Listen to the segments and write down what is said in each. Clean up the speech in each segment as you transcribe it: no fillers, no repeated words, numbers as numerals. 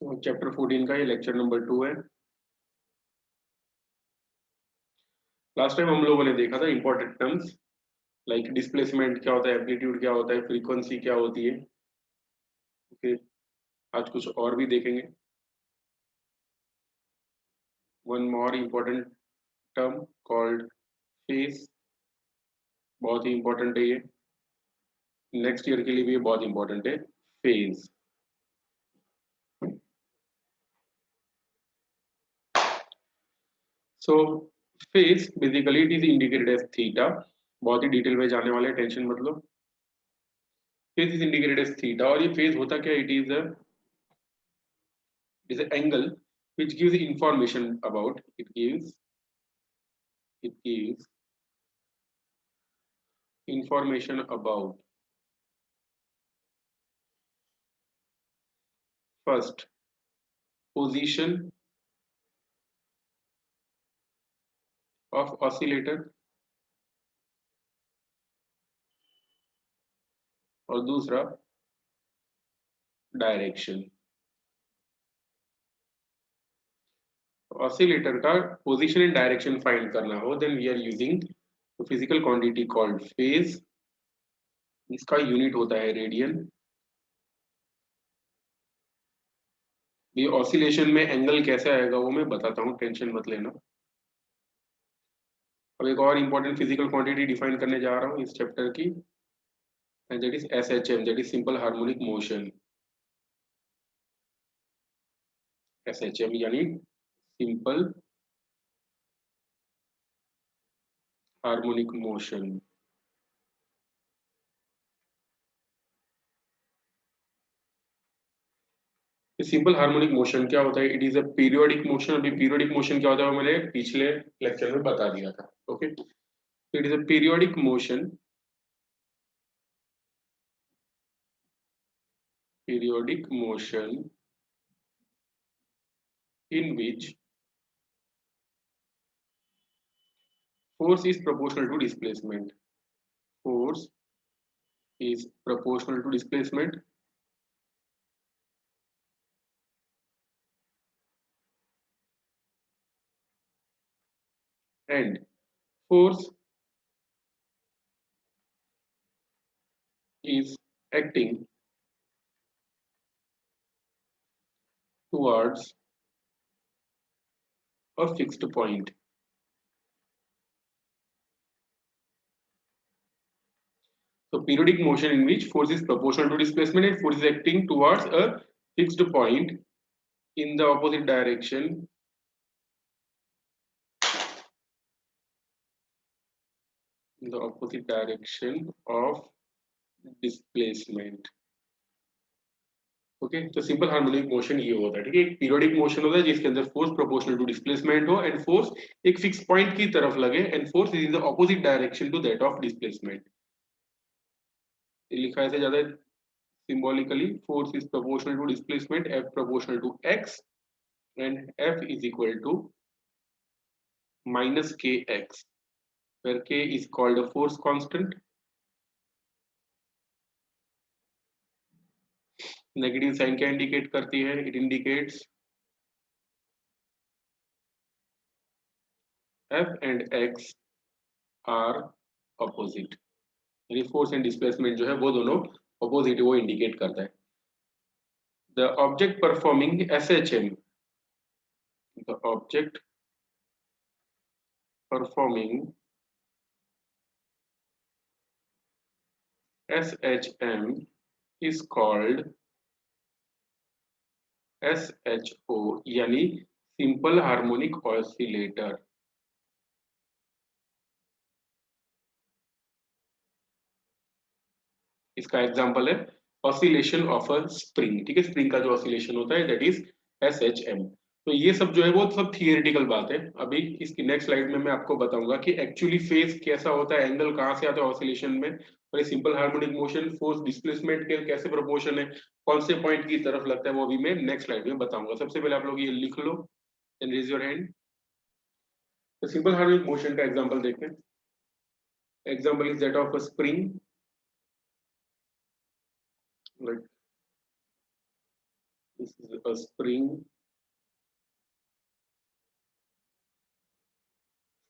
तो चैप्टर 14 का ये लेक्चर नंबर 2 है। लास्ट टाइम हम लोगों ने देखा था इंपॉर्टेंट टर्म्स लाइक डिस्प्लेसमेंट क्या होता है, एम्पलीट्यूड क्या होता है, फ्रीक्वेंसी क्या होती है। ओके, आज कुछ और भी देखेंगे। One more important term called phase, बहुत ही इंपॉर्टेंट है ये। नेक्स्ट ईयर के लिए भी ये बहुत इंपॉर्टेंट है, phase. So phase basically it is indicated as theta. बहुत ही डिटेल में जाने वाले, टेंशन मतलब। Phase is indicated as theta, और ये फेज होता क्या, it is an angle which gives information about, it gives information about first position of oscillator और दूसरा डायरेक्शन। ऑसिलेटर का पोजीशन एंड डायरेक्शन फाइंड करना हो, then we are using physical quantity called phase. इसका unit होता है radian. ये oscillation में एंगल कैसे आएगा वो मैं बताता हूँ, टेंशन मत लेना। अब एक और इंपॉर्टेंट फिजिकल क्वांटिटी डिफाइन करने जा रहा हूँ इस चैप्टर की, and that is SHM, that is simple harmonic motion. SHM यानी simple harmonic motion. Simple harmonic motion क्या होता है? It is a periodic motion. अभी पीरियोडिक मोशन क्या होता है वो मैंने पिछले लेक्चर में बता दिया था। Okay, it is a periodic motion, periodic motion in which force is proportional to displacement. Force is proportional to displacement, and force is acting towards a fixed point. So periodic motion in which force is proportional to displacement and force is acting towards a fixed point in the opposite direction, in the opposite direction of displacement. Okay, तो simple harmonic motion ये होता है। ठीक है, एक periodic motion होता है जिसके अंदर फोर्स प्रोपोर्शनल टू डिस्प्लेसमेंट हो एंड फोर्स एक फिक्स पॉइंट की तरफ लगे and force is in the opposite direction to that of displacement. ये लिखा ऐसे ज्यादा symbolically, force is proportional to displacement, F proportional to x and F is equal to minus kx, where k is called a force constant। Negative sign क्या indicate करती है? It indicates F and x are opposite, यानी force and displacement जो है वो दोनों opposite वो indicate करता है। The object performing SHM, the object performing SHM is called SHO, यानी सिंपल हार्मोनिक ऑसिलेटर। इसका एग्जांपल है ऑसिलेशन ऑफ अ स्प्रिंग। ठीक है, स्प्रिंग का जो ऑसिलेशन होता है दैट इज SHM। तो ये सब जो है वो सब थियोरेटिकल बात है। अभी इसकी नेक्स्ट स्लाइड में मैं आपको बताऊंगा कि एक्चुअली फेज कैसा होता है, एंगल कहाँ से आता है ऑसिलेशन में, और ये simple harmonic motion force displacement के कैसे प्रोपोर्शन है, कौन से पॉइंट की तरफ लगता है, वो अभी मैं नेक्स्ट स्लाइड में बताऊंगा। सबसे पहले आप लोग ये लिख लो एंड रेज योर हैंड। तो सिंपल हार्मोनिक मोशन का एग्जांपल देखते हैं। Example is that of a spring, like this is a spring.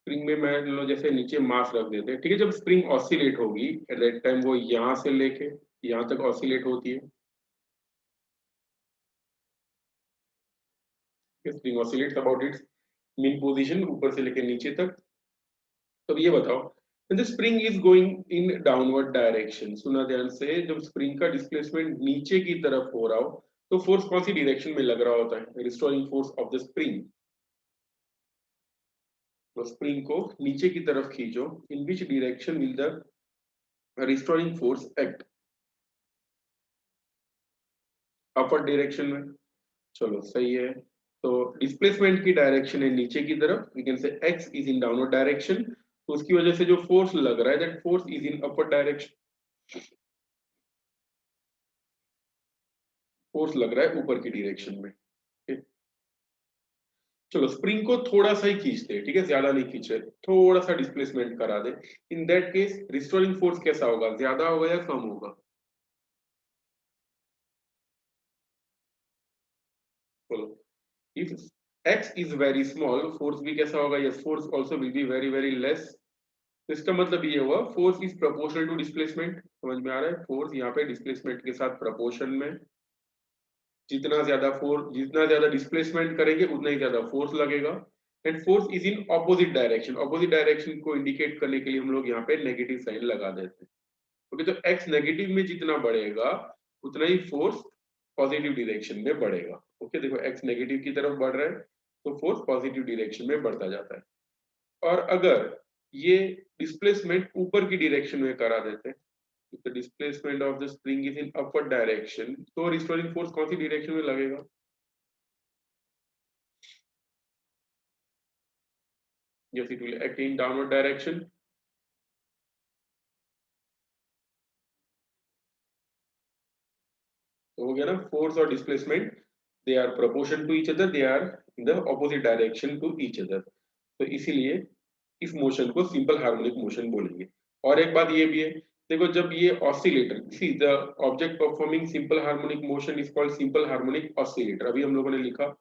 Spring में मैं लो जैसे नीचे मास रख देते हैं, ठीक है। जब स्प्रिंग ऑसिलेट होगी एट दैट टाइम वो यहाँ से लेके यहाँ तक ऑसिलेट होती है। Spring oscillates about it's mean position, ऊपर से लेके नीचे तक। तो अब ये बताओ, when the spring is going in downward direction, सुना ध्यान से, जब स्प्रिंग का डिस्प्लेसमेंट नीचे की तरफ हो रहा हो तो फोर्स कौन सी डायरेक्शन में लग रहा होता है? Restoring force of the spring. तो स्प्रिंग को नीचे की तरफ खींचो, in which direction will the restoring force act? Upper direction में। चलो सही है। तो डिस्प्लेसमेंट की डायरेक्शन है नीचे की तरफ, we can say X is in downward direction, तो उसकी वजह से जो फोर्स लग रहा है that force is in upper direction. Force लग रहा है ऊपर की डायरेक्शन में, ठीक? चलो स्प्रिंग को थोड़ा सा ही खींचते हैं, ठीक है, ज्यादा नहीं खींच रहे, थोड़ा सा डिस्प्लेसमेंट करा दे। In that case restoring force कैसा होगा, ज्यादा होगा या कम होगा? बोलो। If x is very small, force भी कैसा होगा? Yes, force also will be very very less. तो इसका मतलब ये हुआ force is proportional to displacement. समझ में आ रहा है? फोर्स यहाँ पे डिस्प्लेसमेंट के साथ प्रोपोर्शन में, जितना ज्यादा डिस्प्लेसमेंट करेंगे उतना ही ज्यादा फोर्स लगेगा। And force is in opposite direction, opposite direction को इंडिकेट करने के लिए हम लोग यहाँ पे नेगेटिव साइन लगा देते हैं, क्योंकि तो एक्स नेगेटिव में जितना बढ़ेगा उतना ही फोर्स पॉजिटिव डायरेक्शन में बढ़ेगा। ओके, देखो एक्स नेगेटिव की तरफ बढ़ रहा है तो फोर्स पॉजिटिव डायरेक्शन में बढ़ता जाता है। और अगर ये डिस्प्लेसमेंट ऊपर की डायरेक्शन में करा देते हैं, if the displacement of the spring is in upward direction, तो रिस्टोरिंग फोर्स कौन सी डायरेक्शन में लगेगा? yes, it will act in downward direction। तो हो गया ना, फोर्स और displacement they are proportion to each other, they are in the opposite direction to each other. तो इसीलिए इस मोशन को सिंपल हार्मोनिक मोशन बोलेंगे। और एक बात ये भी है, देखो जब ये oscillator, see the object performing simple harmonic motion is called simple harmonic oscillator. अभी हम लोगों ने लिखा,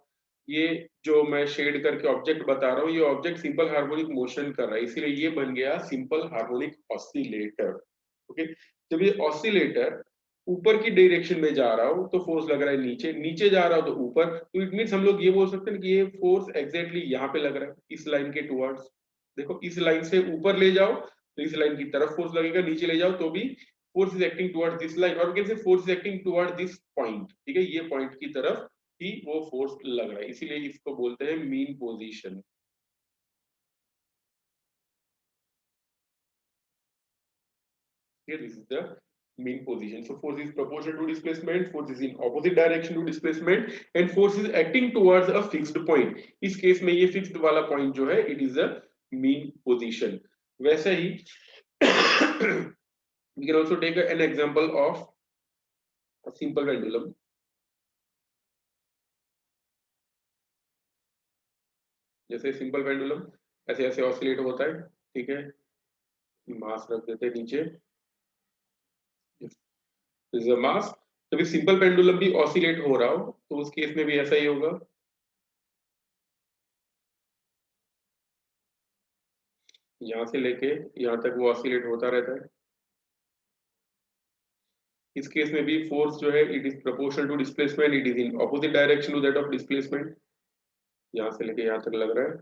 ये जो मैं शेड करके ऑब्जेक्ट बता रहा हूँ, ये ऑब्जेक्ट सिंपल हार्मोनिक मोशन कर रहा है, इसीलिए ये बन गया सिंपल हार्मोनिक ऑसिलेटर। ओके, जब ये ऑसिलेटर ऊपर की डायरेक्शन में जा रहा हो तो फोर्स लग रहा है नीचे, नीचे जा रहा हो तो ऊपर, तो इट मीन्स हम लोग ये बोल सकते हैं कि ये फोर्स एग्जैक्टली यहाँ पे लग रहा है, इस लाइन के टुवर्ड्स। देखो इस लाइन से ऊपर ले जाओ तो इस लाइन की तरफ फोर्स लगेगा, नीचे ले जाओ तो भी force is acting towards this line, और कैसे force is acting toward this point, ठीक है, ये पॉइंट की तरफ ही वो फोर्स लग रहा है, इसीलिए इसको बोलते हैं mean position. Here this is the mean position. So force is proportional to displacement, force is in opposite direction to displacement, and force is acting towards a fixed point. इस केस में ये fixed वाला point जो है, it is a mean position. वैसे ही we can also take an example of a simple pendulum. जैसे simple pendulum ऐसे ऐसे ऑसिलेट होता है, ठीक है, मास रख देते हैं नीचे, इज अ मास। तो सिंपल पेंडुलम भी ऑसिलेट हो रहा हो तो उस केस में भी ऐसा ही होगा, यहाँ से लेके यहाँ तक वो ऑसिलेट होता रहता है। इस केस में भी फोर्स जो है it is proportional to displacement, it is in opposite direction to that of displacement. यहाँ से लेके यहाँ तक लग रहा है।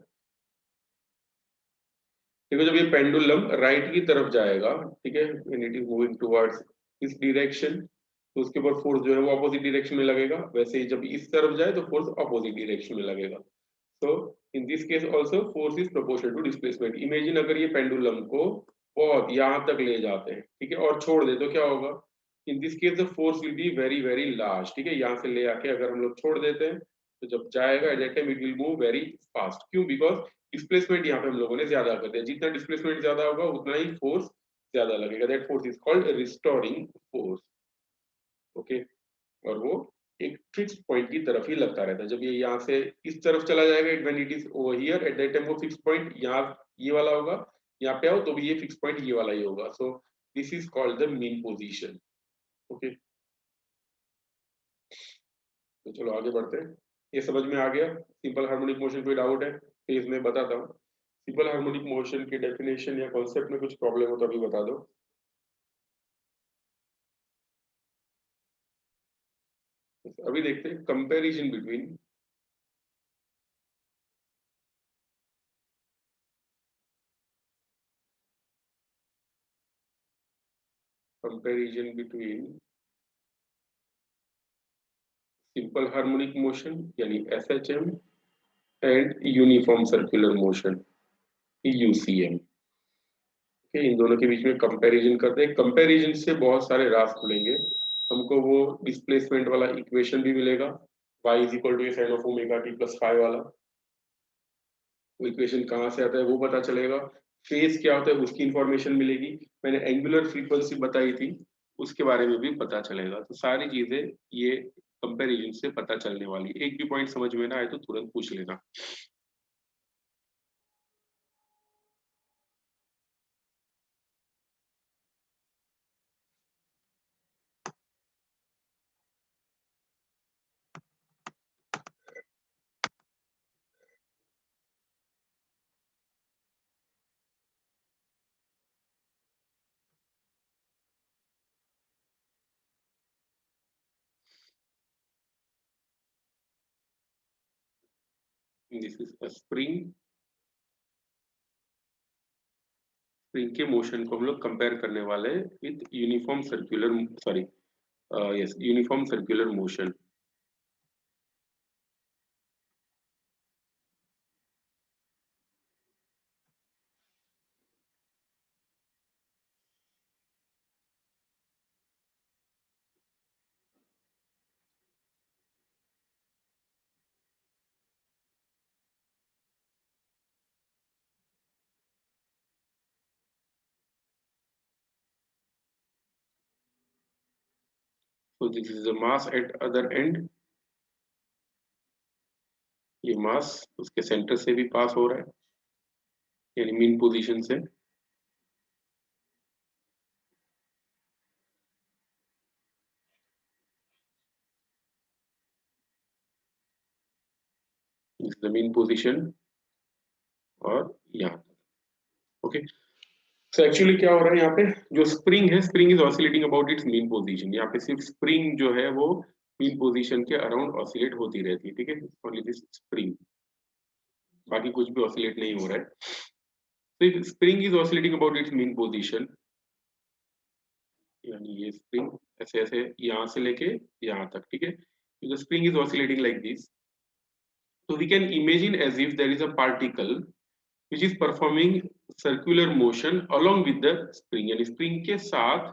देखो जब ये पेंडुलम राइट की तरफ जाएगा, ठीक है, when it is moving towards इस डायरेक्शन, तो उसके ऊपर फोर्स जो है वो अपोजिट डायरेक्शन में लगेगा। वैसे ही जब इस तरफ जाए तो फोर्स अपोजिट डायरेक्शन में लगेगा। So in this case also force is proportional to displacement. Imagine अगर ये पेंडुलम को बहुत यहाँ तक ले जाते हैं, ठीक है, और छोड़ दे तो क्या होगा? In this case the force will be very very large, ठीक है, यहाँ से ले आके अगर हम लोग छोड़ देते हैं तो जब जाएगा at that time it will move very fast। क्यों? Because डिस्प्लेसमेंट यहाँ पे हम लोगों ने ज्यादा कर दिया, जितना डिस्प्लेसमेंट ज्यादा होगा उतना ही फोर्स ज्यादा लगेगा। That force is called restoring force. Okay, और वो एक फिक्स पॉइंट की तरफ ही लगता रहता है। जब ये यहाँ से इस तरफ चला जाएगा, it when it is over here at that time वो फिक्स पॉइंट यहाँ ये वाला होगा, यहाँ पे आओ तो भी ये फिक्स पॉइंट ये वाला ही होगा। सो this is called the mean position. Okay, तो चलो आगे बढ़ते हैं। ये समझ में आ गया सिंपल हार्मोनिक मोशन, कोई डाउट है तो इसमें बताता हूँ। सिंपल हार्मोनिक मोशन की डेफिनेशन या कॉन्सेप्ट में कुछ प्रॉब्लम हो तो अभी बता दो। अभी देखते हैं comparison between simple harmonic motion यानी SHM and uniform circular motion UCM के, इन दोनों के बीच में कंपैरिजन करते हैं। कंपैरिजन से बहुत सारे रास्ते खुलेंगे। हमको वो डिस्प्लेसमेंट वाला इक्वेशन भी मिलेगा, y is equal to sine of omega T plus five वाला। वो इक्वेशन कहाँ से आता है वो पता चलेगा। फेज क्या होता है उसकी इंफॉर्मेशन मिलेगी। मैंने एंगुलर फ्रीक्वेंसी बताई थी, उसके बारे में भी पता चलेगा। तो सारी चीजें ये कंपैरिजन से पता चलने वाली। एक भी पॉइंट समझ में ना आए तो तुरंत पूछ लेना। This is a spring. Spring के मोशन को हम लोग कंपेयर करने वाले हैं with uniform circular, sorry, yes, uniform circular motion. So this is the mass at other end। ये मास उसके सेंटर से भी पास हो रहा है, यानी मीन पोजीशन से। द मीन पोजीशन और यहाँ तक। ओके, सो एक्चुअली क्या हो रहा है यहाँ पे, जो स्प्रिंग है, spring is oscillating about it's mean position. यहाँ पे सिर्फ स्प्रिंग जो है वो मीन पोजीशन के अराउंड ऑसिलेट होती रहती है, ठीक है, ओनली दिस स्प्रिंग, बाकी कुछ भी ऑसिलेट नहीं हो रहा है। तो spring is oscillating about it's mean position, यानी ये स्प्रिंग ऐसे ऐसे यहाँ से लेके यहाँ तक, ठीक है। The spring is oscillating like this. So we can imagine as if there is a particle which is performing circular motion along with the spring, यानी spring के साथ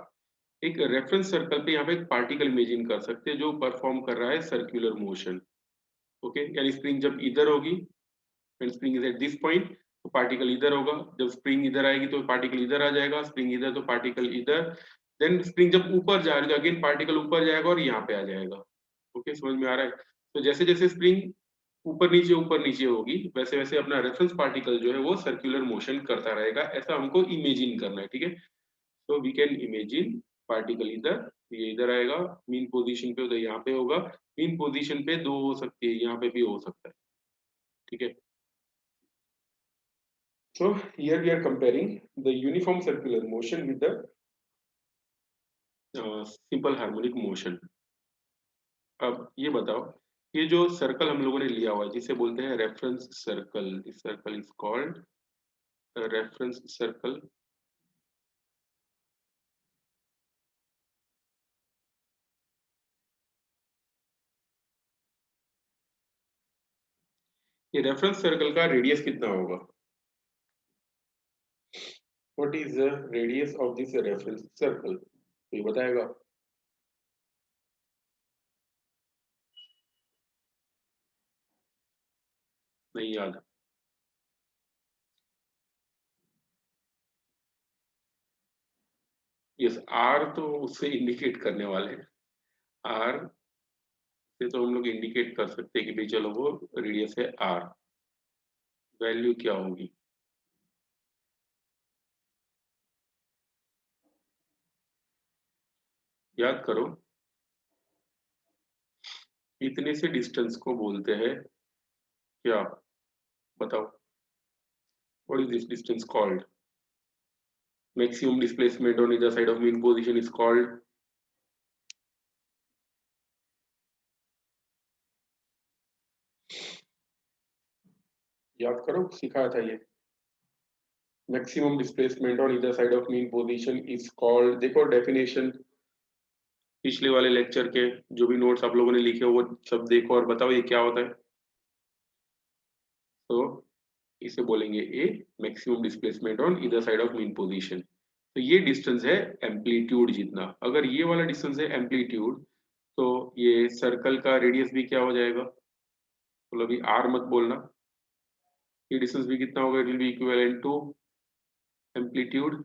एक रेफरेंस सर्कल पे यहाँ पे एक पार्टिकल इमेजिन कर सकते हैं जो परफॉर्म कर रहा है सर्कुलर मोशन। ओके, यानी स्प्रिंग जब इधर होगी, when spring is at this point, तो पार्टिकल इधर होगा। जब स्प्रिंग इधर आएगी तो पार्टिकल इधर आ जाएगा, स्प्रिंग इधर तो पार्टिकल इधर। देन स्प्रिंग जब ऊपर जा रही है तो अगेन पार्टिकल ऊपर जाएगा और यहाँ पे आ जाएगा। ओके, समझ में आ रहा है। तो जैसे जैसे स्प्रिंग ऊपर नीचे होगी वैसे वैसे अपना रेफरेंस पार्टिकल जो है वो सर्कुलर मोशन करता रहेगा। ऐसा हमको इमेजिन करना है, ठीक है। तो वी कैन इमेजिन पार्टिकल इधर, ये इधर आएगा मीन पोजीशन पे, उधर यहाँ पे होगा। मीन पोजीशन पे दो हो सकती है, यहाँ पे भी हो सकता है, ठीक है। So here we are comparing the uniform circular motion with the simple harmonic motion। अब ये बताओ, ये जो सर्कल हम लोगों ने लिया हुआ है जिसे बोलते हैं reference circle, this circle is called reference circle. ये रेफरेंस सर्कल का रेडियस कितना होगा? What is the radius of this reference circle? ये बताएगा। नहीं याद? यस, आर तो उससे इंडिकेट करने वाले हैं। आर से तो हम लोग इंडिकेट कर सकते हैं कि भाई चलो वो रेडियस है आर। वैल्यू क्या होगी? याद करो। इतने से डिस्टेंस को बोलते हैं क्या, बताओ। What is this distance called? Maximum displacement on either side of mean position is called, याद करो, सिखाया था ये। Maximum displacement on either side of mean position is called, देखो डेफिनेशन पिछले वाले लेक्चर के जो भी नोट्स आप लोगों ने लिखे हो वो सब देखो और बताओ ये क्या होता है। तो इसे बोलेंगे A, maximum displacement on either side of mean position. तो ये डिस्टेंस है एम्पलीट्यूड जितना। अगर ये वाला डिस्टेंस है एम्पलीट्यूड, तो ये सर्कल का रेडियस भी क्या हो जाएगा, मतलब अभी आर मत बोलना, ये डिस्टेंस भी कितना होगा, it will be equivalent to amplitude.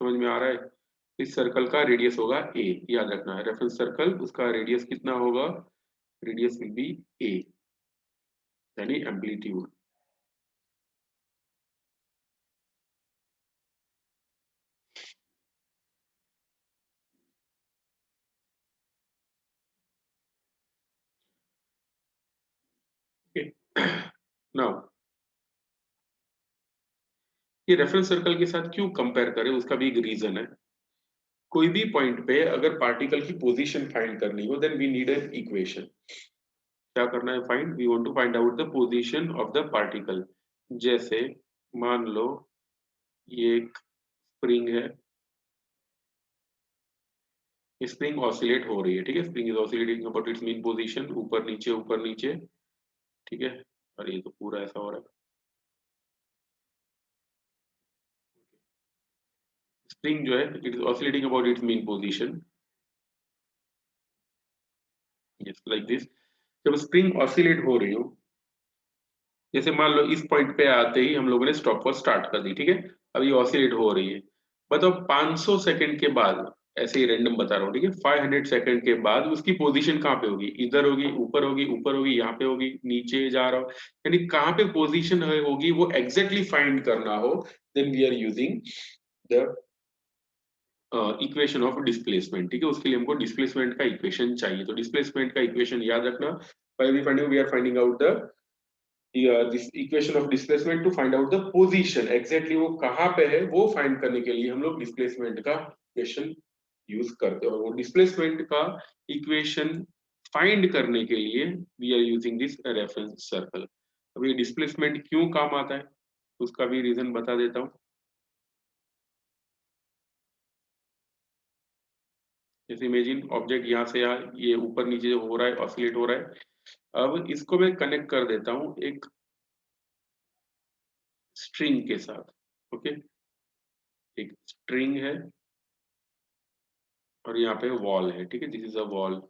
समझ में आ रहा है? इस सर्कल का रेडियस होगा ए, याद रखना है, रेफरेंस सर्कल उसका रेडियस कितना होगा, रेडियस विल बी ए, यानी एम्पलीट्यूड। नाउ ये रेफरेंस सर्कल के साथ क्यों कंपेयर करें, उसका भी एक रीजन है। कोई भी पॉइंट पे अगर पार्टिकल की पोजीशन फाइंड करनी हो, then we need an equation. क्या करना है, find, we want to find out the position of the particle. जैसे मान लो ये एक स्प्रिंग है, स्प्रिंग ऑसिलेट हो रही है, ठीक है, spring is oscillating about it's mean position, ऊपर नीचे, ठीक है। और ये तो पूरा ऐसा हो रहा है, स्प्रिंग जो है it is oscillating about it's mean position, yes like this. जब स्प्रिंग ऑसिलेट हो रही हो, जैसे मान लो इस पॉइंट पे आते ही हम लोगों ने स्टॉप वॉच स्टार्ट कर दी, ठीक है। अब ये ऑसिलेट हो रही है, बताओ 500 सेकंड के बाद, ऐसे ही रैंडम बता रहा हूँ, ठीक है, 500 सेकंड के बाद उसकी पोजीशन कहाँ पे होगी, इधर होगी, ऊपर होगी, यहाँ पे होगी, नीचे जा रहा हो, यानी कहाँ पे पोजीशन होगी वो एग्जैक्टली फाइंड करना हो, then we are using the equation of displacement, ठीक है। उसके लिए हमको डिस्प्लेसमेंट का इक्वेशन चाहिए, तो डिस्प्लेसमेंट का इक्वेशन याद रखना, we are finding out the this equation of displacement to find out the position, exactly वो कहाँ पे है वो फाइंड करने के लिए हम लोग डिस्प्लेसमेंट का इक्वेशन यूज करते हैं। और वो डिस्प्लेसमेंट का इक्वेशन फाइंड करने के लिए we are using this reference circle. अब ये डिस्प्लेसमेंट क्यों काम आता है, उसका भी रीजन बता देता हूँ। जैसे इमेजिन ऑब्जेक्ट यहाँ से यहाँ ये ऊपर नीचे हो रहा है, ऑसिलेट हो रहा है। अब इसको मैं कनेक्ट कर देता हूँ एक स्ट्रिंग के साथ, ओके। एक स्ट्रिंग है और यहाँ पे वॉल है, ठीक है, दिस इज अ वॉल।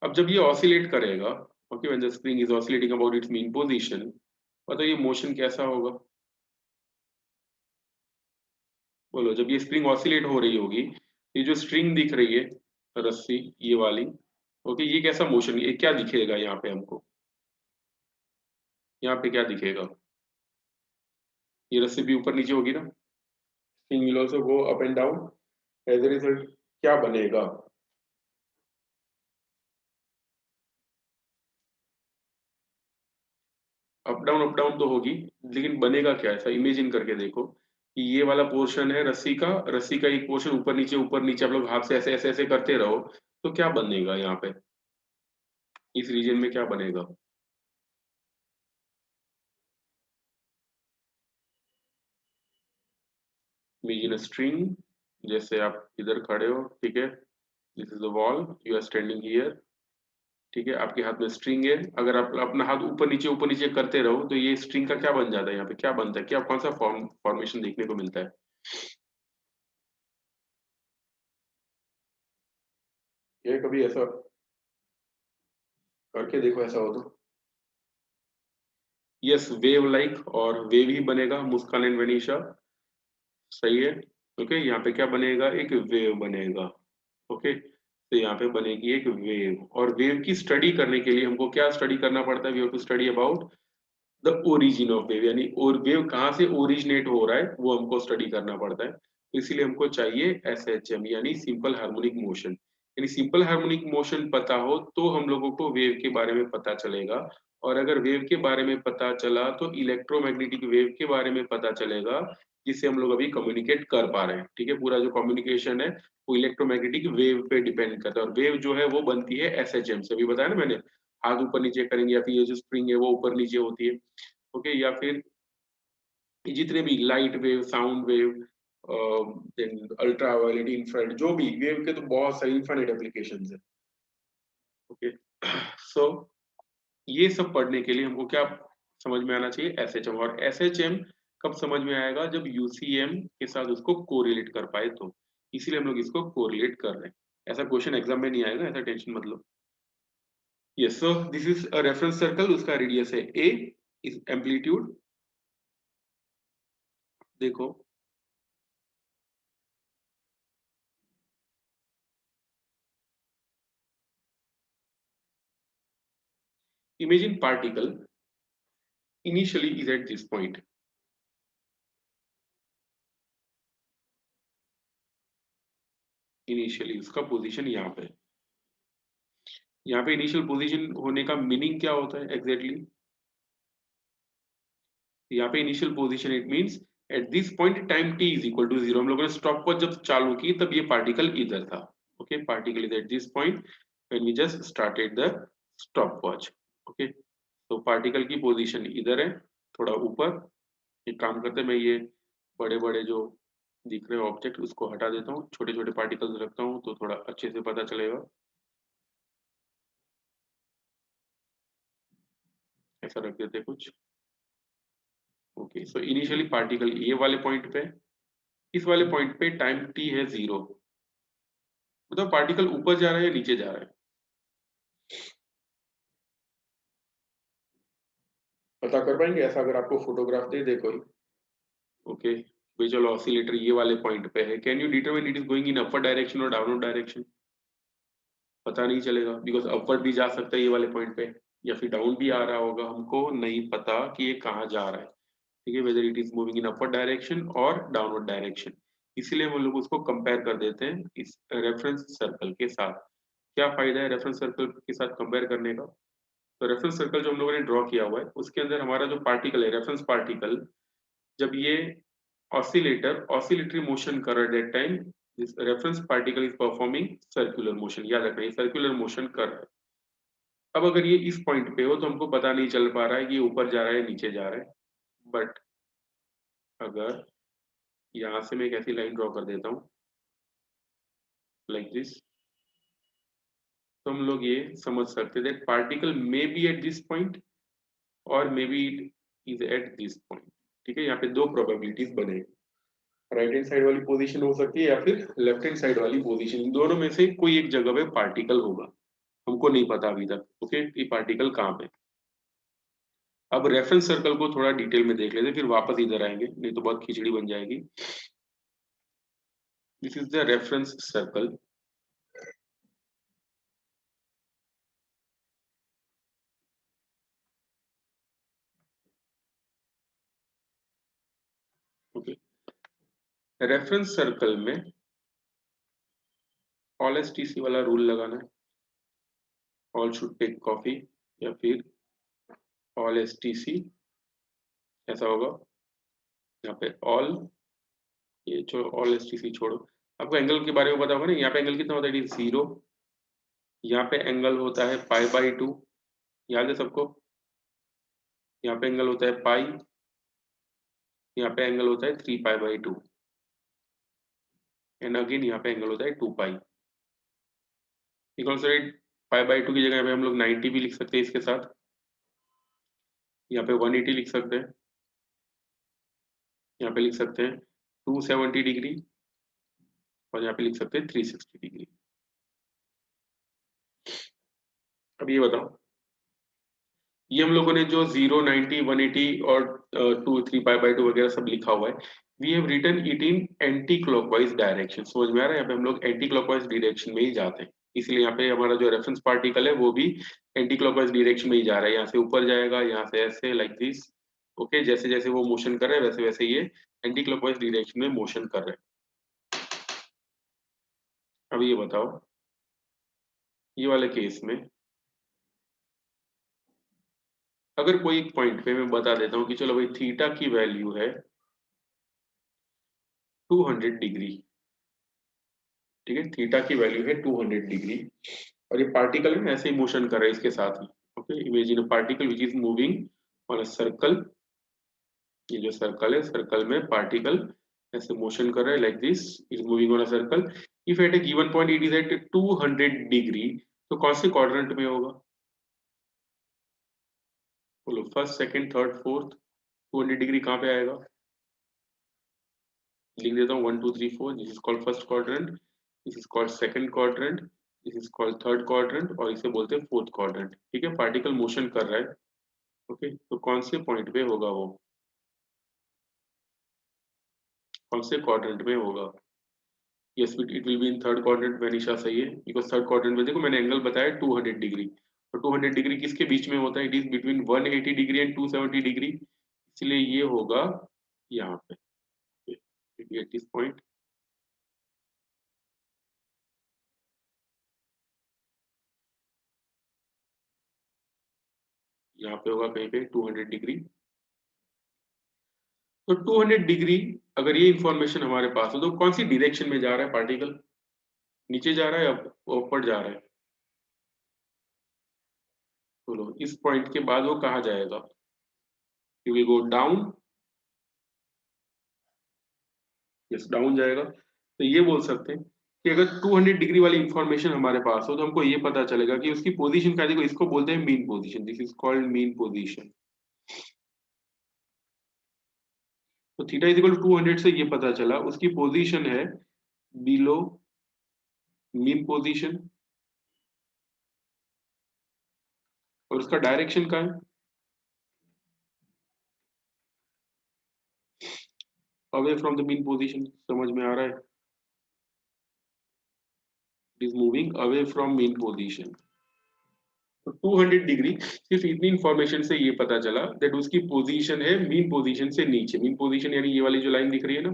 अब जब ये ऑसिलेट करेगा, okay, when the spring is oscillating about it's mean position, बताओ ये मोशन कैसा होगा, बोलो। जब ये स्प्रिंग ऑसिलेट हो रही होगी, ये जो स्ट्रिंग दिख रही है, रस्सी ये वाली, ओके, ये कैसा मोशन, ये क्या दिखेगा यहाँ पे हमको, यहाँ पे क्या दिखेगा, ये रस्सी भी ऊपर नीचे होगी ना, spring will also go up and down, as a result क्या बनेगा, अप डाउन तो होगी, लेकिन बनेगा क्या, ऐसा इमेजिन करके देखो कि ये वाला पोर्शन है रस्सी का एक पोर्शन ऊपर नीचे आप लोग हाथ से ऐसे ऐसे ऐसे करते रहो, तो क्या बनेगा यहाँ पे, इस रीजन में क्या बनेगा, इमेजिन अ स्ट्रिंग, जैसे आप इधर खड़े हो, ठीक है, this is the wall, you are standing here, ठीक है, आपके हाथ में स्ट्रिंग है, अगर आप अपना हाथ ऊपर नीचे करते रहो तो ये स्ट्रिंग का क्या बन जाता है, यहाँ पे क्या बनता है, क्या कौन सा फॉर्मेशन देखने को मिलता है, ये कभी ऐसा करके देखो, ऐसा हो तो, यस, वेव लाइक, और वेव ही बनेगा, मुस्कान एंड वनीशा, सही है। ओके, यहाँ पे क्या बनेगा, एक वेव बनेगा, ओके। तो यहाँ पे बनेगी एक वेव, और वेव की स्टडी करने के लिए हमको क्या स्टडी करना पड़ता है, we have to study about the origin of wave, यानी और वेव कहाँ से ओरिजिनेट हो रहा है वो हमको स्टडी करना पड़ता है, तो इसीलिए हमको चाहिए एस एच एम, यानी सिंपल हार्मोनिक मोशन। यानी सिंपल हार्मोनिक मोशन पता हो तो हम लोगों को वेव के बारे में पता चलेगा, और अगर वेव के बारे में पता चला तो इलेक्ट्रोमैग्नेटिक वेव के बारे में पता चलेगा, जिससे हम लोग अभी कम्युनिकेट कर पा रहे हैं। ठीक है, पूरा जो कम्युनिकेशन है वो इलेक्ट्रोमैग्नेटिक वेव पे डिपेंड करता है, और वेव जो है वो बनती है एसएचएम से। अभी बताया ना मैंने, हाथ ऊपर नीचे करेंगे या फिर ये जो स्प्रिंग है वो ऊपर नीचे होती है। ओके, या फिर जितने भी light wave, sound wave, then ultra violet, infrared, जो भी वेव के तो बहुत सारे इनफाइनाइट एप्लीकेशंस है। ओके, सो ये सब पढ़ने के लिए हमको क्या समझ में आना चाहिए? एसएचएम। और एसएचएम कब समझ में आएगा? जब यूसीएम के साथ उसको कोरिलेट कर पाए तो। इसीलिए हम लोग इसको कोरिलेट कर रहे हैं। ऐसा क्वेश्चन एग्जाम में नहीं आएगा, ऐसा टेंशन मत लो। Yes, so this is a reference circle, उसका रेडियस है ए, इस एम्पलीट्यूड देखो, imagine particle initially is at this point. Initially उसका पोजीशन यहाँ पे, यहाँ पे इनिशियल पोजीशन होने का मीनिंग क्या होता है एग्जैक्टली यहाँ पे? Initial position it means at this point time t is equal to 0। हम लोगों ने स्टॉप वॉच जब चालू की तब ये पार्टिकल इधर था। Okay, particle is at this point when we just started the stopwatch. Okay, तो पार्टिकल की पोजीशन इधर है, थोड़ा ऊपर। एक काम करते हैं, मैं ये बड़े बड़े जो दिख रहे ऑब्जेक्ट उसको हटा देता हूँ, छोटे छोटे पार्टिकल्स रखता हूँ तो थोड़ा अच्छे से पता चलेगा। ऐसा रख देते हैं कुछ। ओके, सो इनिशियली पार्टिकल ये वाले पॉइंट पे, इस वाले पॉइंट पे टाइम t है 0। मतलब पार्टिकल ऊपर जा रहा है या नीचे जा रहा है? पता कर पाएंगे ऐसा अगर आपको फोटोग्राफ दे दे कोई? ओके, विजुअल ऑसिलेटर ये वाले पॉइंट पे है, can you determine it is going in upper direction और डाउनवर्ड डायरेक्शन? पता नहीं चलेगा, बिकॉज अपवर्ड भी जा सकता है ये वाले पॉइंट पे, या फिर डाउन भी आ रहा होगा, हमको नहीं पता कि ये कहाँ जा रहा है। ठीक है, whether it is moving in upper direction और डाउनवर्ड डायरेक्शन। इसीलिए हम लोग उसको कंपेयर कर देते हैं इस रेफरेंस सर्कल के साथ। क्या फायदा है रेफरेंस सर्कल के साथ कंपेयर करने का? तो रेफरेंस सर्कल जो हम लोगों ने ड्रॉ किया हुआ है उसके अंदर हमारा जो पार्टिकल है, रेफरेंस पार्टिकल, जब ये ऑसिलेटरी मोशन कर रहा है that time this reference particle is performing circular motion. याद रखना, ये सर्कुलर मोशन कर रहा है। अब अगर ये इस पॉइंट पे हो तो हमको पता नहीं चल पा रहा है कि ये ऊपर जा रहा है नीचे जा रहा है। बट अगर यहाँ से मैं एक ऐसी लाइन ड्रॉ कर देता हूँ लाइक दिस, तो हम लोग ये समझ सकते हैं that particle may be at this point और may be it is at this point. ठीक है, यहाँ पे दो प्रोबेबिलिटीज बने, राइट हैंड साइड वाली पोजीशन हो सकती है या फिर लेफ्ट हैंड साइड वाली पोजीशन। इन दोनों में से कोई एक जगह पे पार्टिकल होगा, हमको नहीं पता अभी तक। ओके, ये पार्टिकल कहाँ पे? अब रेफरेंस सर्कल को थोड़ा डिटेल में देख लेते हैं, फिर वापस इधर आएंगे, नहीं तो बहुत खिचड़ी बन जाएगी। This is the reference circle. Okay, reference circle में ऑल एसटीसी वाला रूल लगाना है, ऑल शुड टेक कॉफी, या फिर ऑल एसटीसी ऐसा होगा। यहाँ पे ऑल, ये जो ऑल एसटीसी छोड़ो, आपको एंगल के बारे में पता होगा ना, यहाँ पे एंगल कितना होता है? 0। यहाँ पे एंगल होता है पाई/2, याद है सबको? यहाँ पे एंगल होता है पाई, यहाँ पे एंगल होता है 3 पाई/2, एंड अगेन यहाँ पे एंगल होता है 2 पाई। पाई/2 की जगह यहाँ पे हम लोग 90 भी लिख सकते हैं इसके साथ, यहाँ पे 180 लिख सकते हैं, यहाँ पे लिख सकते हैं 270 डिग्री, और यहाँ पे लिख सकते हैं 360 डिग्री। अब ये बताओ, ये हम लोगों ने जो 0, 90, 180 और 2, 3 पाई/2 वगैरह सब लिखा हुआ है, we have written it in anti clockwise direction. समझ में आ रहा है? यहाँ पे हम लोग एंटी क्लॉकवाइज डायरेक्शन में ही जाते हैं, इसलिए यहाँ पे हमारा जो रेफरेंस पार्टिकल है वो भी एंटी क्लॉकवाइज डायरेक्शन में ही जा रहा है। यहाँ से ऊपर जाएगा, यहाँ से ऐसे लाइक दिस। ओके, जैसे जैसे वो मोशन कर रहा है वैसे वैसे ये एंटी क्लॉकवाइज डायरेक्शन में मोशन कर रहा है। अब ये बताओ, ये वाले केस में अगर कोई एक पॉइंट पे मैं बता देता हूँ कि चलो भाई थीटा की वैल्यू है 200 डिग्री, ठीक है, थीटा की वैल्यू है 200 डिग्री, और ये पार्टिकल है ऐसे ही मोशन कर रहा है इसके साथ ही। Okay, imagine a particle which is moving on a circle, ये जो सर्कल है सर्कल में पार्टिकल ऐसे मोशन कर रहा है like this, is moving on a circle. If at a given point it is at 200 degree, तो कौन से क्वाड्रेंट में होगा? बोलो, first second third fourth. 200 degree कहाँ पे आएगा? लिख देता हूँ 1 2 3 4। This is called first quadrant, this is called second quadrant, this is called third quadrant, और इसे बोलते हैं फोर्थ क्वाड्रेंट। ठीक है, पार्टिकल मोशन कर रहा है। ओके, तो कौन से पॉइंट पे होगा वो, कौन से क्वाड्रेंट में होगा? Yes, it will be in third quadrant. Vanisha सही है, बिकॉज थर्ड क्वाड्रेंट में देखो मैंने एंगल बताया 200 डिग्री, और 200 डिग्री किसके बीच में होता है? It is between 180 degree and 270 degree, इसलिए ये होगा यहाँ पे। एट दिस पॉइंट, यहाँ पे होगा कहीं पे 200 डिग्री। तो 200 डिग्री अगर ये इंफॉर्मेशन हमारे पास हो तो कौन सी डायरेक्शन में जा रहा है पार्टिकल? नीचे जा रहा है या ऊपर जा रहा है? बोलो, इस पॉइंट के बाद वो कहाँ जाएगा? You will go down. Yes, down जाएगा। तो ये बोल सकते हैं कि अगर 200 डिग्री वाली इंफॉर्मेशन हमारे पास हो तो हमको ये पता चलेगा कि उसकी पोजीशन क्या है। देखो, इसको बोलते हैं mean position, this is called mean position. तो थीटा इज इक्वल टू 200 से ये पता चला उसकी पोजीशन है बिलो मीन पोजीशन, और उसका डायरेक्शन का है away from the mean position. समझ में आ रहा है? It is moving away from mean position. तो 200 डिग्री सिर्फ इतनी इंफॉर्मेशन से ये पता चला दैट उसकी पोजीशन है मीन पोजीशन से नीचे। मीन पोजीशन यानी ये वाली जो लाइन दिख रही है ना,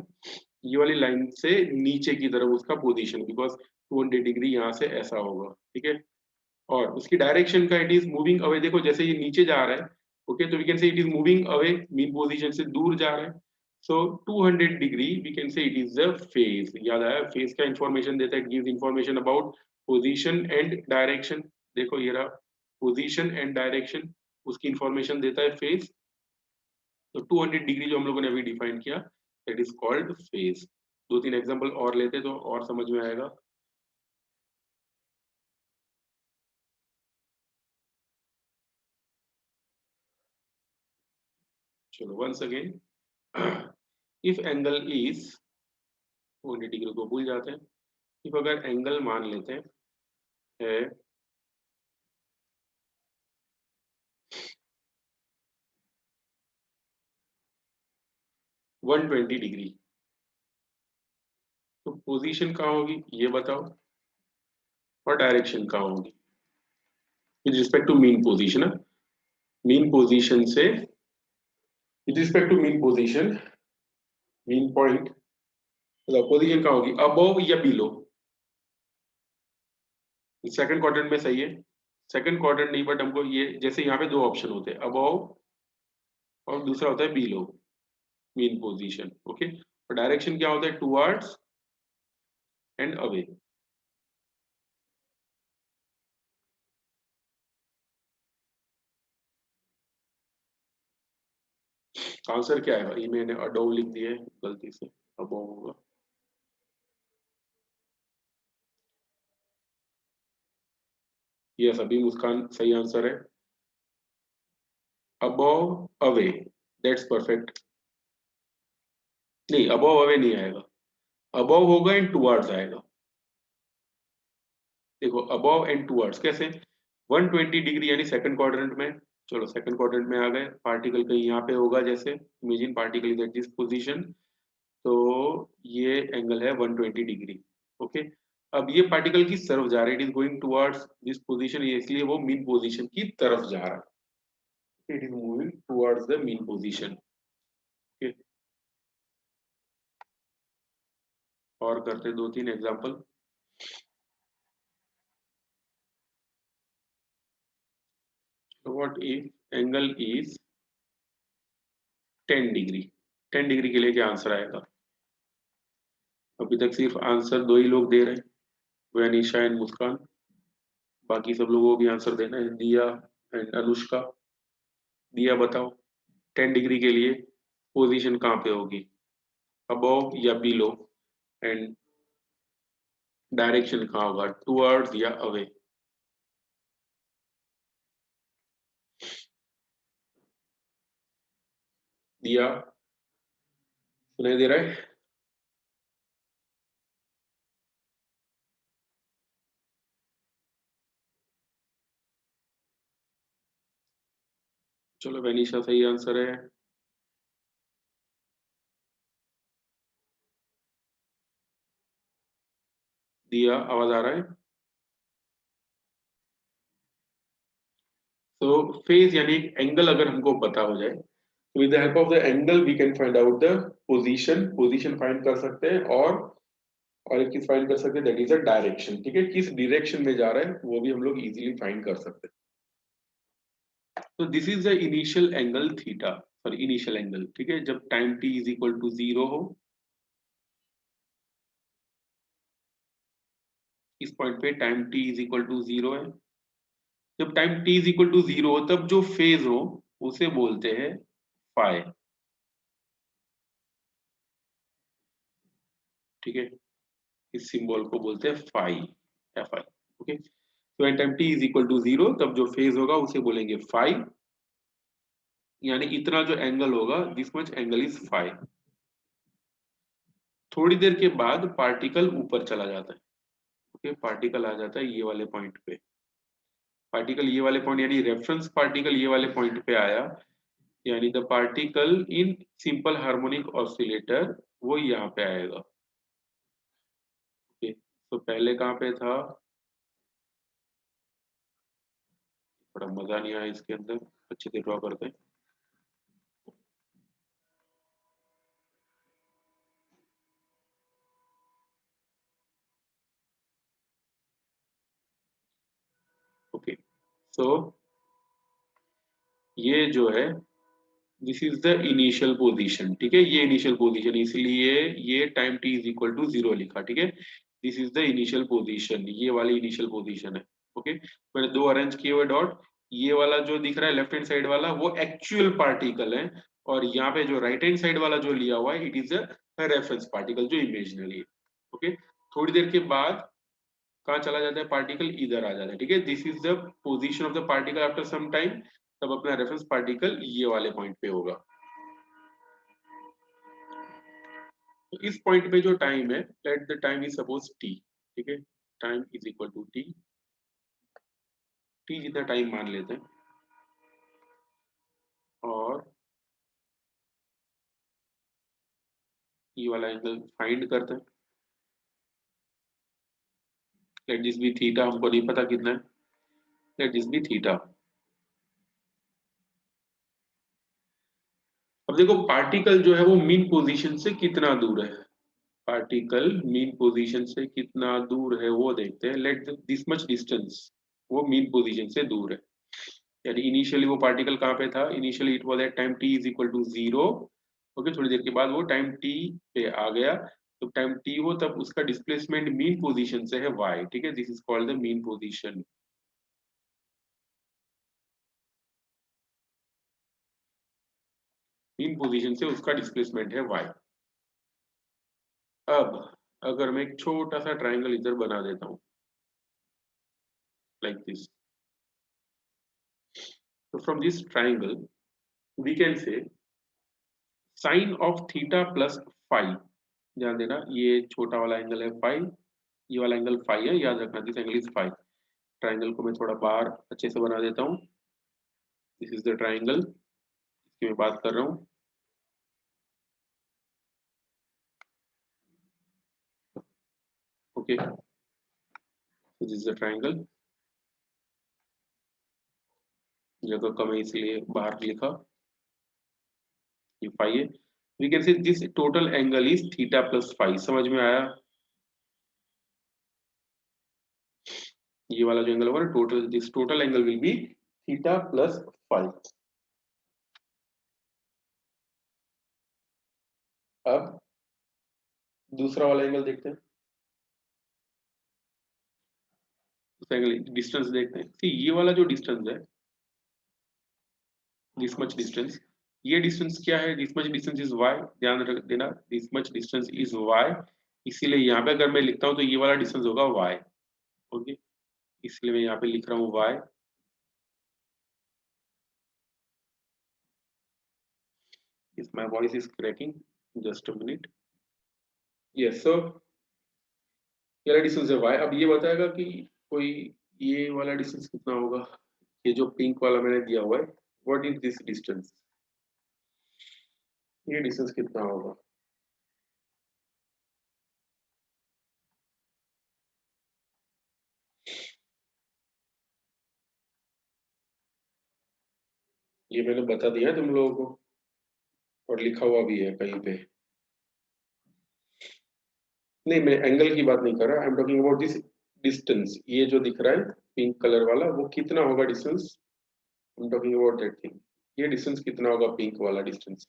ये वाली लाइन से नीचे की तरफ उसका पोजीशन, बिकॉज 200 डिग्री यहाँ से ऐसा होगा। ठीक है, और उसकी डायरेक्शन का इट इज मूविंग अवे। देखो जैसे ये नीचे जा रहा है, ओके, तो we can say it is moving away, mean position से दूर जा रहा है। So 200 degree we can say it is the phase. याद आया, फेज का इंफॉर्मेशन देता है, it gives information about position and direction. देखो ये रहा पोजीशन एंड डायरेक्शन, उसकी इंफॉर्मेशन देता है फेज। तो 200 डिग्री जो हम लोगों ने अभी डिफाइन किया, दैट इज कॉल्ड फेज। दो तीन एग्जांपल और लेते तो और समझ में आएगा। चलो once again, if angle is, 200 degree को भूल जाते हैं। इफ अगर एंगल मान लेते हैं है 120 डिग्री, तो पोजीशन कहाँ होगी ये बताओ, और डायरेक्शन कहाँ होगी with respect to mean position. Mean position से with respect to mean position, mean point, मतलब पोजीशन कहाँ होगी, अबव या बिलो? सेकंड क्वाड्रेंट में सही है। सेकंड क्वाड्रेंट नहीं, बट हमको ये जैसे यहाँ पे दो ऑप्शन होते हैं, अबव और दूसरा होता है बिलो मीन पोजीशन। ओके, और डायरेक्शन क्या होता है, टुवर्ड्स एंड अवे। आंसर क्या आएगा? ये मैंने अडोव लिख दिया है गलती से, अबव होगा। यस, अभी मुस्कान सही आंसर है, अबव अवे, दैट्स परफेक्ट। नहीं, अबव अवे नहीं आएगा, अबव होगा एंड टुवर्ड्स आएगा। देखो अबव एंड टुवर्ड्स कैसे, 120 डिग्री यानी सेकंड क्वाड्रेंट में। चलो सेकंड क्वाड्रेंट में आ गए, पार्टिकल कहीं यहाँ पे होगा, जैसे imagine particle is at this position, तो ये एंगल है 120 डिग्री। ओके, अब ये पार्टिकल किस तरफ जा रहा है, it is going towards this position, इसलिए वो मीन पोजीशन की तरफ जा रहा है, it is moving towards the mean position. Okay, और करते दो तीन example. So what if angle is 10 degree? 10 degree के लिए क्या आंसर आएगा? अभी तक सिर्फ आंसर दो ही लोग दे रहे हैं, वैनिशा एंड मुस्कान। बाकी सब लोगों को भी आंसर देना है, दिया एंड अनुष्का। दिया बताओ 10 डिग्री के लिए पोजीशन कहाँ पे होगी, अबव या बिलो, एंड डायरेक्शन कहाँ होगा, टुवर्ड्स या अवे? दिया सुनाई दे रहा है? चलो वैनिशा सही आंसर है। दिया आवाज आ रहा है? तो फेज यानी एंगल अगर हमको पता हो जाए, तो with the help of the angle we can find out the position, position find कर सकते हैं, और एक चीज फाइंड कर सकते हैं, दैट इज अ डायरेक्शन। ठीक है, किस डायरेक्शन में जा रहा है वो भी हम लोग इजीली फाइंड कर सकते हैं। तो this is the initial angle theta, sorry initial angle. ठीक है, जब time t is equal to 0 हो, इस पॉइंट पे time t is equal to 0 है। जब time t is equal to 0 हो तब जो फेज हो उसे बोलते हैं फाई। ठीक है, इस सिंबल को बोलते हैं फाई, एफ आई। ओके, तो when time t is equal to 0 तब जो फेज होगा उसे बोलेंगे फाई, यानी इतना जो एंगल होगा, this much angle is phi. थोड़ी देर के बाद पार्टिकल ऊपर चला जाता है। ओके, पार्टिकल आ जाता है ये वाले पॉइंट पे। पार्टिकल ये वाले पॉइंट यानी रेफरेंस पार्टिकल ये वाले पॉइंट पे आया, यानी the particle in simple harmonic oscillator वो यहाँ पे आएगा। ओके, तो पहले कहाँ पे था, थोड़ा मजा नहीं आया इसके अंदर, अच्छे से ड्रॉ करते हैं। ओके, सो ये जो है this is the initial position. ठीक है, ये इनिशियल पोजीशन, इसलिए ये time t is equal to 0 लिखा। ठीक है, this is the initial position, ये वाली इनिशियल पोजीशन है। ओके, मैंने दो अरेंज किए हुए डॉट, ये वाला जो दिख रहा है लेफ्ट हैंड साइड वाला वो एक्चुअल पार्टिकल है, और यहाँ पे जो राइट हैंड साइड वाला जो लिया हुआ है it is a reference particle जो इमेजिनरी है। ओके, थोड़ी देर के बाद कहाँ चला जाता है पार्टिकल, इधर आ जाता है। ठीक है, this is the position of the particle after some time, तब अपना रेफरेंस पार्टिकल ये वाले पॉइंट पे होगा। तो इस पॉइंट पे जो टाइम है, let the time is suppose t। ठीक है, time is equal to t, t जितना टाइम मान लेते हैं, और ये वाला एंगल फाइंड करते हैं। लेट दिस बी थीटा, हमको नहीं पता कितना है, लेट दिस बी थीटा। अब देखो पार्टिकल जो है वो मीन पोजीशन से कितना दूर है, पार्टिकल मीन पोजीशन से कितना दूर है वो देखते हैं। लेट दिस मच डिस्टेंस, वो मीन पोजीशन से दूर है, यानी इनिशियली वो पार्टिकल कहाँ पे था, initially it was at time t is equal to 0। Okay, थोड़ी देर के बाद वो टाइम t पे आ गया, तो टाइम t हो तब उसका डिस्प्लेसमेंट मीन पोजीशन से है y। ठीक है, this is called the mean position. Mean position से उसका डिस्प्लेसमेंट है y। अब अगर मैं एक छोटा सा ट्राइंगल इधर बना देता हूँ लाइक दिस, तो from this triangle we can say sine of theta plus phi. ध्यान देना, ये छोटा वाला एंगल है फाई, ये वाला एंगल फाई है, याद रखना this angle is phi. Triangle को मैं थोड़ा बाहर अच्छे से बना देता हूँ। दिस इज द ट्राइंगल जिसकी मैं बात कर रहा हूँ। Okay, this is the triangle, जगह कम है इसलिए बाहर लिखा, ये फाई है। We can say this total angle is theta plus phi. समझ में आया? ये वाला जो एंगल होगा ना total, this total angle will be theta plus five. अब दूसरा वाला एंगल देखते हैं, दूसरा एंगल डिस्टेंस देखते हैं। See, ये वाला जो डिस्टेंस है, दिस मच डिस्टेंस, ये डिस्टेंस क्या है? This much distance is y, ध्यान रख देना, this much distance is y। इसीलिए यहाँ पे अगर मैं लिखता हूँ तो ये वाला डिस्टेंस होगा y। ओके, इसलिए मैं यहाँ पे लिख रहा हूँ y। If my voice is cracking, just a minute. Yes, so ये वाला डिस्टेंस है y। अब ये बताएगा कि कोई ये वाला डिस्टेंस कितना होगा, ये जो पिंक वाला मैंने दिया हुआ है, व्हाट इज दिस डिस्टेंस, ये डिस्टेंस कितना होगा? ये मैंने बता दिया तुम लोगों को और लिखा हुआ भी है कहीं पे। नहीं, मैं एंगल की बात नहीं कर रहा, I am talking about this distance. ये जो दिख रहा है पिंक कलर वाला, वो कितना होगा distance? I am talking about that thing. ये डिस्टेंस कितना होगा, पिंक वाला डिस्टेंस?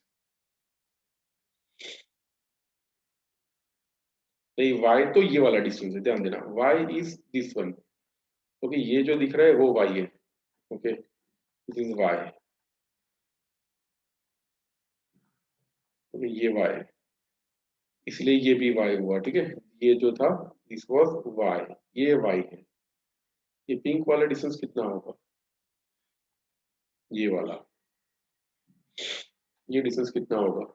नहीं, y तो ये वाला डिस्टेंस है, ध्यान देना, y is this one. Okay, ये जो दिख रहा है वो y है। Okay, this is y। Okay, ये y है, इसलिए ये भी y हुआ, ठीक है। ये जो था दिस वाज y, ये y है। ये पिंक वाला डिस्टेंस कितना होगा, ये वाला, ये डिस्टेंस कितना होगा?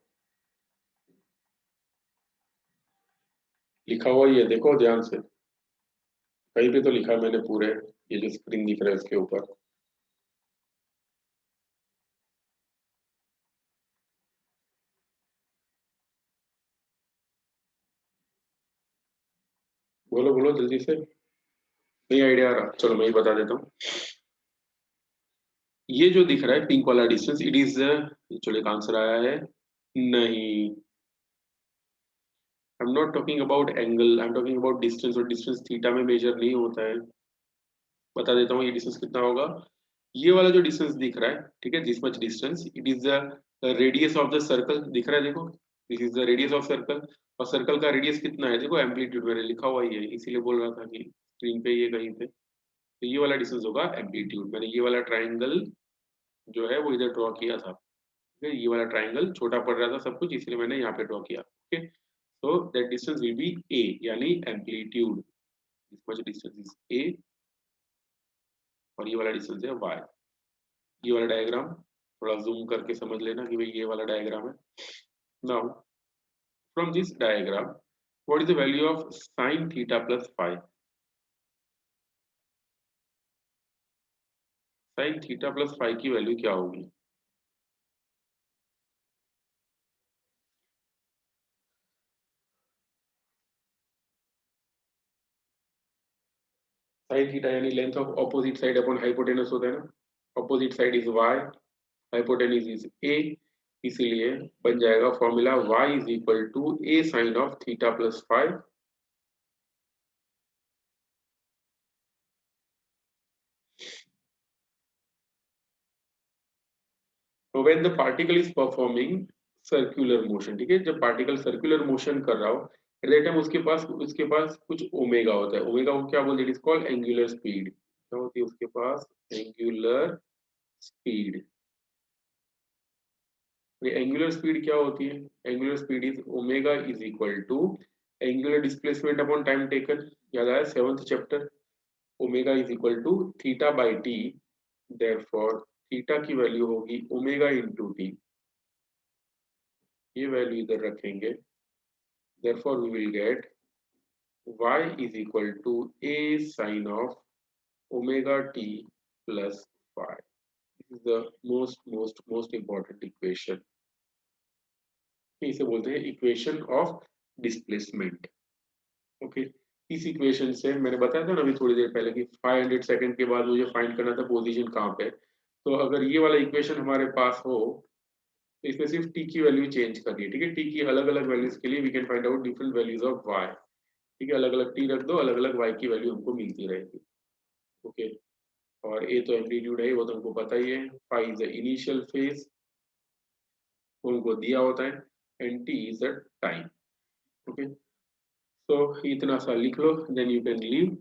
लिखा हुआ ही है, देखो ध्यान से, कहीं पे तो लिखा है मैंने पूरे, ये जो स्क्रीन दिख रहा है इसके ऊपर। बोलो बोलो जल्दी से, नहीं आइडिया आ रहा, चलो मैं ही बता देता हूँ। ये जो दिख रहा है पिंक वाला डिस्टेंस, इट इज, चलो एक आंसर आया है। नहीं, I am not talking about angle, I am talking about distance, और डिस्टेंस थीटा में मेजर नहीं होता है। बता देता हूँ ये डिस्टेंस कितना होगा। ये वाला जो डिस्टेंस दिख रहा है, ठीक है, this much distance, it is the radius of the circle, दिख रहा है देखो, this is the radius of circle. और सर्कल का रेडियस कितना है, देखो एम्पलीट्यूड मैंने लिखा हुआ ही है, इसीलिए बोल रहा था कि स्क्रीन पे ये कहीं पे, तो ये वाला डिस्टेंस होगा एम्पलीट्यूड। मैंने ये वाला ट्राइंगल जो है वो इधर ड्रॉ किया था, ठीक है, ये वाला ट्राइंगल छोटा पड़ रहा था सब कुछ, इसलिए मैंने यहाँ पे ड्रॉ किया। Okay, so that distance will be a, यानी amplitude, this much distance is a, और ये वाला डिस्टेंस है y। ये वाला डायग्राम थोड़ा जूम करके समझ लेना कि भाई ये वाला डायग्राम है। Now from this diagram, what is the value of sin theta plus five? sin theta plus five की वैल्यू क्या होगी? sin थीटा यानी length of opposite side upon hypotenuse होता है ना, opposite side is y, hypotenuse is a, इसीलिए बन जाएगा formula y is equal to a sine of theta plus five. तो when the particle is performing circular motion, ठीक है, जब पार्टिकल सर्कुलर मोशन कर रहा हो, एट दैट टाइम उसके पास कुछ ओमेगा होता है। ओमेगा को क्या बोलते हैं? It is called angular speed. क्या होती है उसके पास? Angular speed. एंगुलर स्पीड क्या होती है? Angular speed is omega is equal to angular displacement upon time taken, याद आया seventh chapter. Omega is equal to theta by t, therefore theta की वैल्यू होगी ओमेगा इंटू टी, ये value इधर रखेंगे, therefore we will get y is equal to a sin of omega t plus phi. This is the most important equation, इसे बोलते हैं equation of displacement. Okay, इस equation से मैंने बताया था ना अभी थोड़ी देर पहले कि 500 सेकंड के बाद मुझे फाइंड करना था पोजीशन कहाँ पे। तो अगर ये वाला इक्वेशन हमारे पास हो, तो इसमें सिर्फ t की वैल्यू चेंज करनी है, ठीक है। t की अलग अलग वैल्यूज के लिए we can find out different values of y, ठीक है, अलग अलग टी रख दो, अलग अलग y की वैल्यू हमको मिलती रहेगी। ओके, और ए तो एम्पलीट्यूड है, वो तो हमको पता ही है। Phi is the initial phase, उनको दिया होता है, and T is the time. Okay, तो इतना सा लिख लो, देन यू कैन लीव।